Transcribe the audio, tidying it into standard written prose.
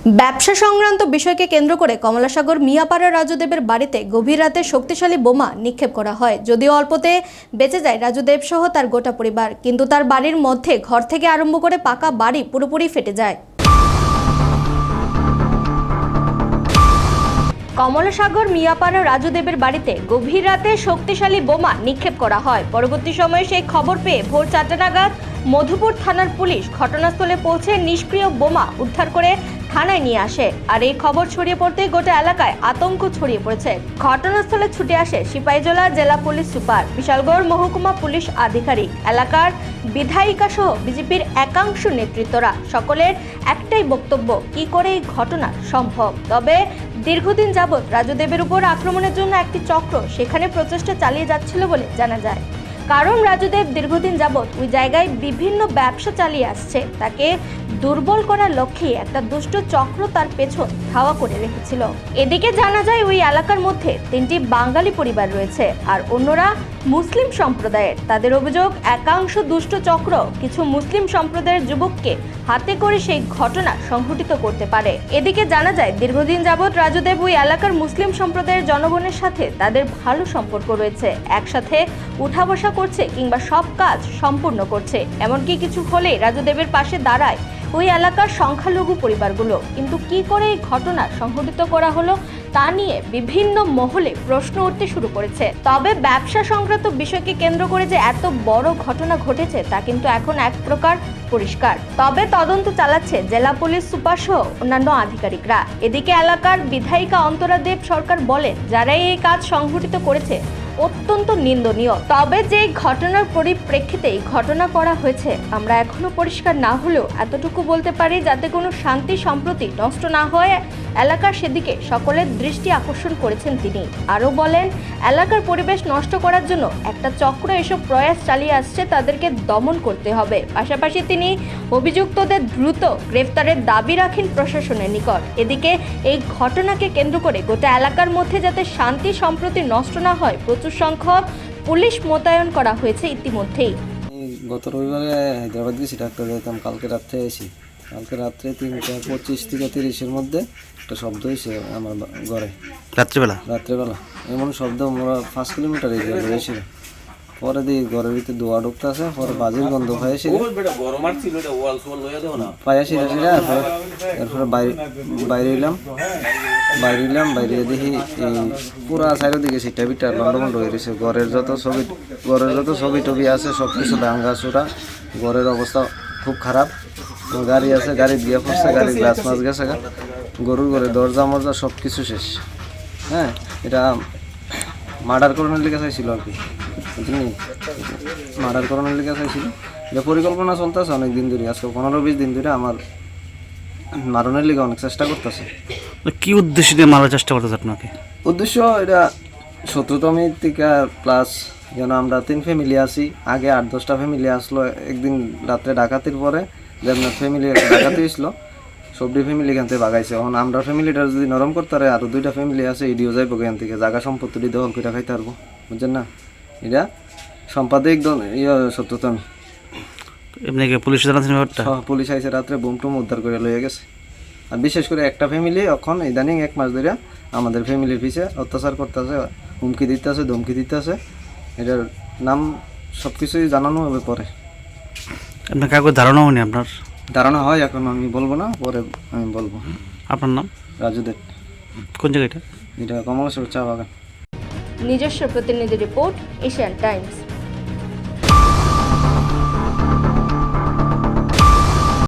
ব্যবসা সংক্রান্ত বিষয়কে কেন্দ্র করে কমলাসাগর মিয়াপাড়া রাজুদেবের বাড়িতে গভীর রাতে শক্তিশালী বোমা নিক্ষেপ করা হয়। যদিও অল্পতে বেঁচে যায় রাজুদেব সহ তার গোটা পরিবার, কিন্তু তার বাড়ির মধ্যে ঘর থেকে আরম্ভ করে পাকা বাড়ি পুরোপুরি ফেটে যায়। কমলাসাগর মিয়াপাড়া রাজুদেবের বাড়িতে গভীর রাতে শক্তিশালী বোমা নিক্ষেপ করা হয়। পরবর্তী সময়ে সেই খবর পেয়ে ভোর 4টা নাগাদ মধুপুর থানার পুলিশ ঘটনাস্থলে পৌঁছে নিষ্ক্রিয় বোমা উদ্ধার করে থানায় নিয়ে আসে। আর এই খবর ছড়িয়ে পড়তে গোটা এলাকায় আতঙ্ক ছড়িয়ে পড়েছে। ঘটনাস্থলে ছুটে আসে সিপাহীজলা জেলা পুলিশ সুপার, বিশালগড় মহকুমা পুলিশ আধিকারিক, এলাকার বিধায়িকা সহ বিজেপির একাংশ নেতৃত্বরা। সকলের একটাই বক্তব্য, কি করে এই ঘটনা সম্ভব। তবে দীর্ঘদিন যাবৎ রাজুদেবের উপর আক্রমণের জন্য একটি চক্র সেখানে প্রচেষ্টা চালিয়ে যাচ্ছিল বলে জানা যায়। কারণ রাজুদেব দীর্ঘদিন যাবৎ ওই জায়গায় বিভিন্ন ব্যবসা চালিয়ে আসছে। তাকে দুর্বল করার লক্ষ্যে একটা দুষ্ট চক্র তার পেছন ধাওয়া করে রেখেছিল। এদিকে জানা যায় ওই এলাকার মধ্যে 3টি বাঙালি পরিবার রয়েছে আর অন্যরা মুসলিম সম্প্রদায়ের। তাদের অভিযোগ, একাংশ দুষ্ট চক্র কিছু মুসলিম সম্প্রদায়ের যুবককে হাতে করে সেই ঘটনা সংঘটিত করতে পারে। এদিকে জানা যায় দীর্ঘদিন যাবৎ রাজুদেব ওই এলাকার মুসলিম সম্প্রদায়ের জনগণের সাথে তাদের ভালো সম্পর্ক রয়েছে। একসাথে উঠা বসা করছে কিংবা সব কাজ সম্পূর্ণ করছে। এমনকি কিছু হলে রাজুদেবের পাশে দাঁড়ায় ওই এলাকার সংখ্যালঘু পরিবারগুলো। কিন্তু কি করে এই ঘটনা সংঘটিত করা হলো তা নিয়ে বিভিন্ন মহলে প্রশ্ন উঠতে শুরু করেছে। তবে ব্যবসা সংক্রান্ত বিষয়কে কেন্দ্র করে যে এত বড় ঘটনা ঘটেছে তা কিন্তু এখন এক প্রকার পরিষ্কার। তবে তদন্ত চালাচ্ছে জেলা পুলিশ সুপার সহ অন্যান্য আধিকারিকরা। এদিকে এলাকার বিধায়িকা অন্তরা দেব সরকার বলেন, যারা এই কাজ সংঘটিত করেছে অত্যন্ত নিন্দনীয়। তবে যে ঘটনার পরিপ্রেক্ষিতে ঘটনা করা হয়েছে আমরা এখনো পরিষ্কার না হলেও এতটুকু বলতে পারি, যাতে কোনো শান্তি সম্প্রতি নষ্ট না হয় এলাকার সেদিকে সকলের দৃষ্টি আকর্ষণ করেছেন তিনি। আরও বলেন, এলাকার পরিবেশ নষ্ট করার জন্য একটা চক্র এসব প্রয়াস চালিয়ে আসছে, তাদেরকে দমন করতে হবে। পাশাপাশি তিনি অভিযুক্তদের দ্রুত গ্রেফতারের দাবি রাখেন প্রশাসনের নিকট। এদিকে এই ঘটনাকে কেন্দ্র করে গোটা এলাকার মধ্যে যাতে শান্তি সম্প্রতি নষ্ট না হয় প্রচুর সংখ্যক পুলিশ মোতায়েন করা হয়েছে ইতিমধ্যেই। গত রবিবারে হায়দ্রাবাদ গেছি ডাক্তার যেতাম, কালকে রাত্রে এসি। কালকে রাত্রে 3:25 থেকে 30-এর মধ্যে একটা শব্দ হয়েছে আমার ঘরে। রাত্রেবেলা এমন শব্দ, আমরা 5 কিলোমিটার এসেছিল। পরে দিয়ে ঘরের ভিতরে ধোয়া ঢুকতে আছে, পরে বাজির গন্ধ পাইছি এরপরে বাইরে এলাম। বাইরে দেখি এই পুরা চারিদিকে সিটা বিটা লন্ডমন্ড হয়ে গেছে। ঘরের যত ছবি টবি আছে সব কিছু ভাঙ্গা চোরা। ঘরের অবস্থা খুব খারাপ। গাড়ি আছে, গাড়ি দিয়ে পড়ছে, গাড়ির গ্লাস মাছ গেছে, গরুর ঘরে দরজা মরজা সব কিছু শেষ। হ্যাঁ, এটা মার্ডার করানোর লিগে চাইছিল আর কি, বুঝলি? মার্ডার করানোর লিগে চাইছিল। এটা পরিকল্পনা চলতেছে অনেক দিন ধরে, আজকে 15-20 দিন ধরে আমার মারণের লিগে অনেক চেষ্টা করতেছে। কি উদ্দেশ্য দিয়ে মারার চেষ্টা করতেছে আপনাকে? উদ্দেশ্য এটা শত্রুতমি থেকে প্লাস, যেন আমরা 3 ফ্যামিলি আছি। আগে 8-10টা ফ্যামিলি আসলো একদিন রাত্রে ডাকাতির পরে। যেমন ফ্যামিলি ডাকাতি হয়েছিল, সবটি ফ্যামিলি এখান থেকে বাগাইছে। এখন আমরা ফ্যামিলিটা যদি নরম করতে পারে, আরও 2টা ফ্যামিলি আছে, ইডিও যাইব এখান থেকে, জায়গা সম্পত্তি দখল করে খাইতে পারবো, বুঝছেন না? এটা সম্পাদিক শত্রুতমি। এমনিকে পুলিশ জানাচ্ছেন ব্যাপারটা? পুলিশ আইসে রাত্রে বোম টোম উদ্ধার করে লয়ে গেছে। আর বিশেষ করে একটা ফ্যামিলি এখন ইদানিং 1 মাস ধরে আমাদের ফ্যামিলির পিছিয়ে অত্যাচার করতেছে, হুমকি দিতেছে, ধমকি দিতেছে। এটার নাম সব কিছুই জানানো হবে পরে। আপনার কাউকে ধারণা হয়নি? আপনার ধারণা হয়, এখন আমি বলবো না, পরে আমি বলবো। আপনার নাম? রাজুদেব। কোন জায়গাটা? এটা কমলাসাগর চা বাগান। নিজস্ব প্রতিনিধি রিপোর্ট, এশিয়ান টাইমস।